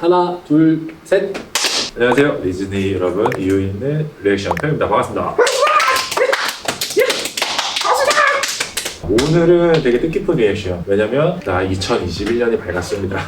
하나, 둘, 셋. 안녕하세요 디즈니 여러분, 이유 있는 리액션 편입니다. 반갑습니다. 오늘은 되게 뜻깊은 리액션. 왜냐면 나 2021년이 밝았습니다.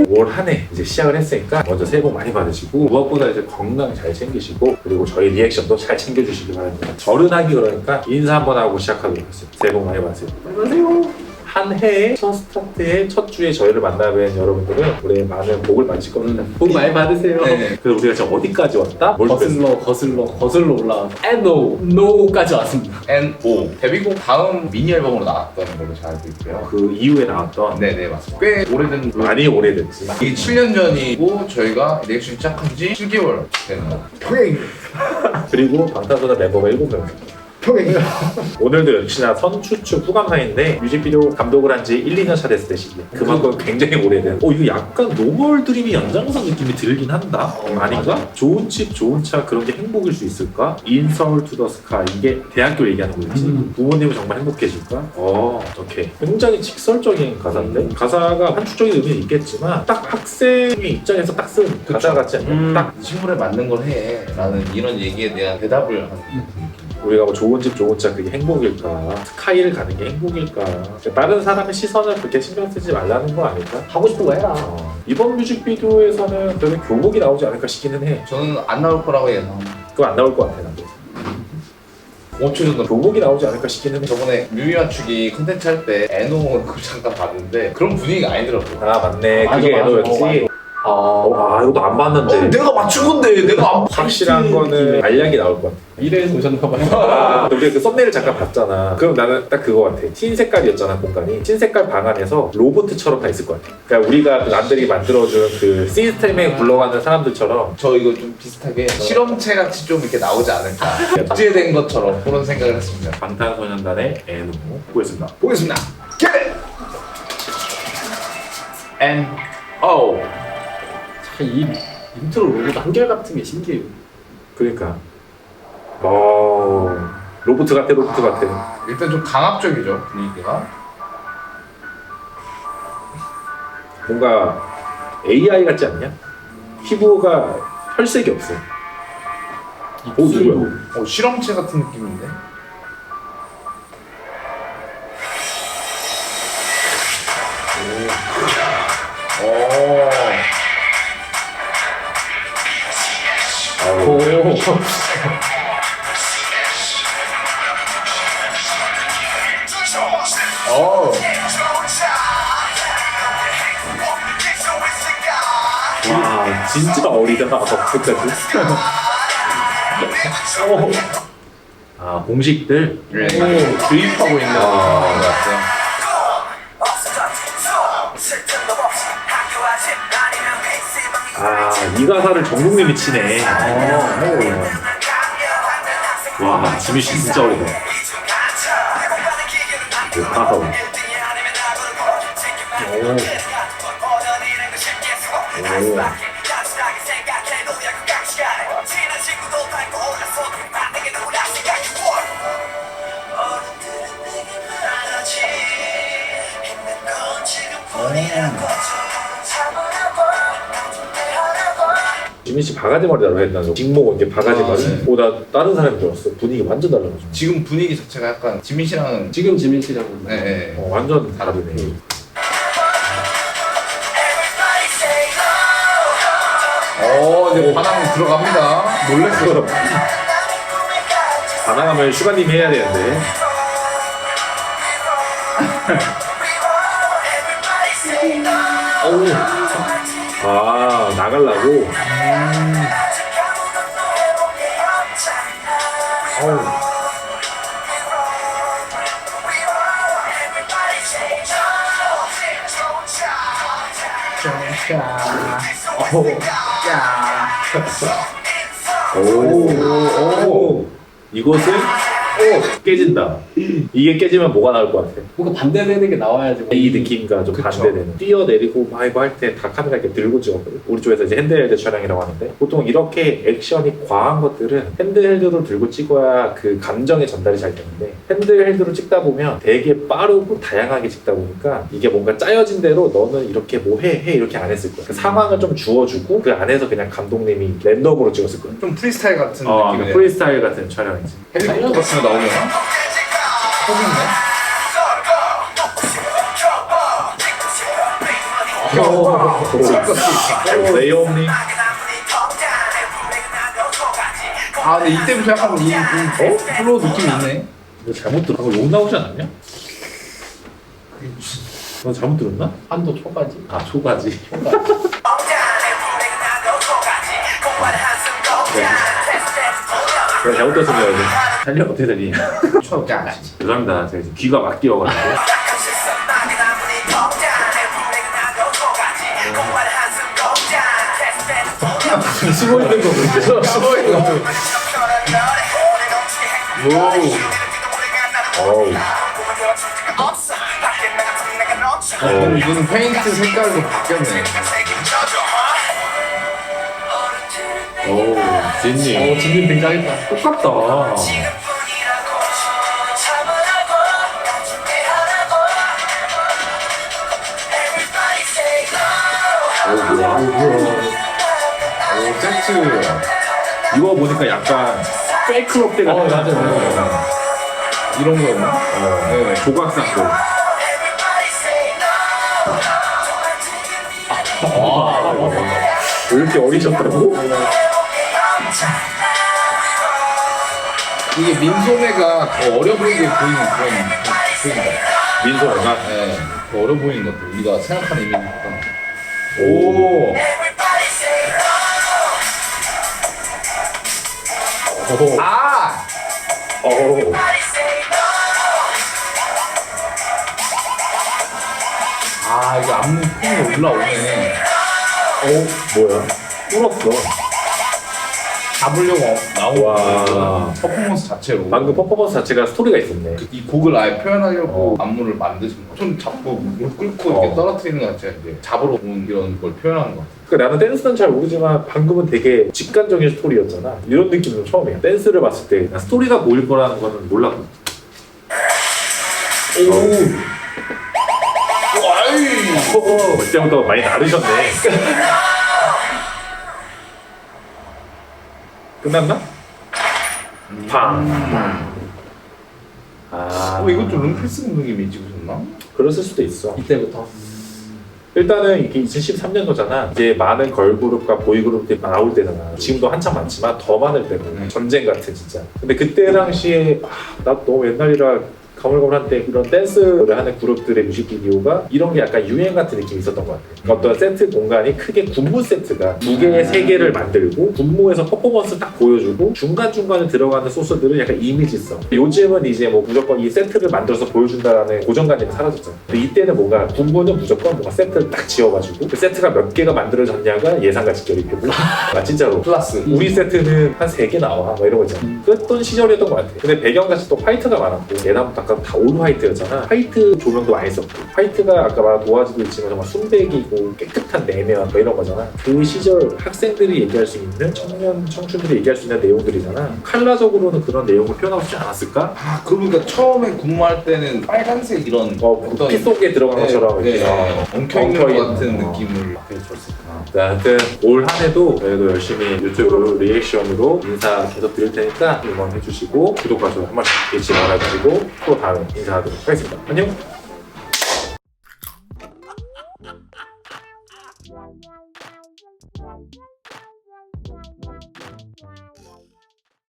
올 한 해 이제 시작을 했으니까 먼저 새해 복 많이 받으시고 무엇보다 이제 건강 잘 챙기시고 그리고 저희 리액션도 잘 챙겨주시기 바랍니다. 어른하기 그러니까 인사 한번 하고 시작하도록 하겠습니다. 새해 복 많이 받으세요. 안녕하세요. 한 해의 첫 스타트의 첫 주에 저희를 만나뵌 여러분들은 올해 많은 복을 받으실 겁니다. 복 많이 받으세요. 네. 그래서 우리가 지금 어디까지 왔다? 뭘 거슬러 올라와서 NO까지 왔습니다. N.O. 데뷔곡 다음 미니 앨범으로 나왔던 걸로 잘 알고 있고요. 그 이후에 나왔던 네네 맞습니다. 꽤 오래된 많이 오래됐지. 이게 7년 전이고 저희가 리액션 시작한 지 7개월 되는 거. 평행. 그리고 방탄소년 멤버가 7명. 오늘도 역시나 선추측 후감상인데 뮤직비디오 감독을 한 지 1, 2년 차 됐을 때 시기에 그만큼 굉장히 오래된 이거 약간 노멀 드림이 연장선 느낌이 들긴 한다? 아닌가? 좋은 집 좋은 차 그런 게 행복일 수 있을까? 인서울 투 더 스카 이게 대학교 얘기하는 거겠지? 부모님은 정말 행복해질까? 오케이. 굉장히 직설적인 가사인데 가사가 한축적인 의미는 있겠지만 딱 학생의 입장에서 딱 쓴 가사 같지 않냐? 딱 식물에 맞는 걸 해 라는 이런 얘기에 대한 대답을 하는 우리가 뭐 좋은 집 좋은 차 그게 행복일까? 스카이를 가는 게 행복일까? 다른 사람의 시선을 그렇게 신경 쓰지 말라는 거 아닐까? 하고 싶은 거 해라. 이번 뮤직비디오에서는 그래도 교복이 나오지 않을까 싶기는 해. 저는 안 나올 거라고 예상합니다. 그거 안 나올 것 같아 나도. 5초 정도 교복이 나오지 않을까 싶기는 해. 저번에 뮤비 맞추기 컨텐츠 할 때 N.O. 그 잠깐 봤는데 그런 분위기가 아니더라고요. 아 맞네. 맞아, 그게 맞아. 에너였지. 이것도 안 봤는데. 내가 맞춘 건데 내가 안 확실한 거는 알약이 나올 것 같아. 미래에서 오셨나 봐요. 우리 그 썸네일을 잠깐 봤잖아. 그럼 나는 딱 그거 같아. 흰 색깔이었잖아 공간이. 흰 색깔 방 안에서 로봇처럼 다 있을 것 같아. 그러니까 우리가 그 남들이 만들어준 그 시스템에 굴러가는 사람들처럼. 저 이거 좀 비슷하게 실험체 같이 좀 이렇게 나오지 않을까 복제된 것처럼 그런 생각을 했습니다. 방탄소년단의 N 보겠습니다. 보겠습니다. Get it! N.O. 이 인트로 로고도 한결같은 게 신기해요. 그러니까. 로봇 같아. 일단 좀 강압적이죠 분위기가. 뭔가 AI 같지 않냐? 피부가 혈색이 없어. 누구야? 실험체 같은 느낌인데. 오. 와 진짜 어리다. 어떡하지? 공식들. 주입하고 있는 것 같아요. 이 가사를 전 국민이 치네. 와 지민 씨 진짜 어리다. 가사. 지민 씨 바가지 머리라고 했나? 직목 이렇게 바가지 머리. 나 다른 사람인 줄 알았어. 분위기 완전 달라가지고. 지금 분위기 자체가 약간 지민 씨랑 지금 지민 씨라고. 네. 완전 다르네. 이제 반항 들어갑니다. 놀랬어. 반항하면 슈가님이 해야 되는데. 나가려고. 이것은 깨진다. 이게 깨지면 뭐가 나올 것 같아? 뭔가 반대되는 게 나와야지. 이 느낌과 좀 그쵸. 반대되는 뛰어내리고 막 이거 할 때 다 카메라 이렇게 들고 찍었거든. 우리 쪽에서 이제 핸드헬드 촬영이라고 하는데 보통 이렇게 액션이 과한 것들은 핸드헬드로 들고 찍어야 그 감정의 전달이 잘 되는데 핸드헬드로 찍다 보면 되게 빠르고 다양하게 찍다 보니까 이게 뭔가 짜여진 대로 너는 이렇게 뭐 해 이렇게 안 했을 거야. 그 상황을 좀 주어주고 그 안에서 그냥 감독님이 랜덤으로 찍었을 거야. 좀 프리스타일 같은 어, 느낌이네. 프리스타일 같은 촬영이지. 헬리콥터 같은 거 나오려나? 터졌네. 레이오니 아 근데 이때부터 약간 이 플로우 느낌이 있네. 너 잘못 들어? 방금 욕 나오지 않았냐? 너 잘못 들었나? 한도 초까지. 아 초가지. 내가 잘못 들었으면 이제 살려 어떻게 들리냐? 초가 죄송합니다. 제가 지금 귀가 막 끼어가지고. 숨어 있는 거 보죠. 숨어 있는 거. 어우. 이거는 페인트 색깔도 바뀌었네. 어우. 진님. 진님 등장했다. 똑같다. 오 세트. 이거 보니까 약간 페이크럽 때가 맞아. 이런 거였나? 네. 조각상도. 왜 이렇게 어리셨다고? 이게 민소매가 더 어려 보이게 보이는 그런 보인다. 민소가. 네, 더 어려 보이는 것 같아. 우리가 생각하는 이미지보다. 오. 오. 아! 오. 아 이거 안무 폼이 올라오네. 뭐야? 뚫었어. 잡으려고 나온 와. 퍼포먼스 자체로. 방금 퍼포먼스 자체가 스토리가 있었네. 이 곡을 아예 표현하려고 안무를 만드신 거. 손 잡고 무릎 꿇고 이렇게 떨어뜨리는 것 자체가 이제 잡으러 온 이런 걸 표현하는 것 같아. 그러니까 나는 댄스는 잘 모르지만 방금은 되게 직관적인 스토리였잖아. 이런 느낌은 처음이야. 댄스를 봤을 때 그냥 스토리가 보일 거라는 거는 몰랐거든. 오! 와이! 그때부터 많이 나르셨네. 끝났나? 팡. 아, 이것도 룸필스 감독님이 찍으셨나? 그랬을 수도 있어. 이때부터. 일단은 이게 2013년도잖아. 이제 많은 걸그룹과 보이그룹들이 나올 때잖아. 지금도 한참 많지만 더 많을 때고 전쟁 같은 진짜. 근데 그때 당시에 나 너무 옛날이라 가물가물한데 이런 댄스를 하는 그룹들의 뮤직비디오가 이런 게 약간 유행 같은 느낌이 있었던 것 같아. 그러니까 어떤 세트 공간이 크게 군무 세트가 2개의 3개를 만들고 군무에서 퍼포먼스 딱 보여주고 중간중간에 들어가는 소스들은 약간 이미지성. 요즘은 이제 뭐 무조건 이 세트를 만들어서 보여준다라는 고정관념이 사라졌잖아. 근데 이때는 뭔가 군무는 무조건 뭔가 세트를 딱 지어가지고 그 세트가 몇 개가 만들어졌냐가 예상과 직결이고 진짜로 플러스. 우리 세트는 한 3개 나와 뭐 이런 거 있잖아. 그랬던 시절이었던 것 같아. 근데 배경같이 또 화이트가 많았고 예나부터 아까 다 올 화이트였잖아. 화이트 조명도 많이 썼고 화이트가 아까 말한 도화지도 있지만 정말 순백이고 깨끗한 내면 뭐 이런 거잖아. 그 시절 학생들이 얘기할 수 있는 청년 청춘들이 얘기할 수 있는 내용들이잖아. 컬러적으로는 그런 내용을 표현하고 싶지 않았을까? 아 그러니까 처음에 근무할 때는 빨간색 이런 피 속에 들어간 것처럼 이렇게 엉켜있는 것 엉켜있는, 같은 느낌을. 되게 좋았을까. 하여튼 올 한 해도 저희도 열심히 유튜브 리액션으로 인사 계속 드릴 테니까 응원해 주시고 구독과 좋아요 한 번씩 잊지 말아주시고 또 다음에 인사하도록 하겠습니다. 안녕.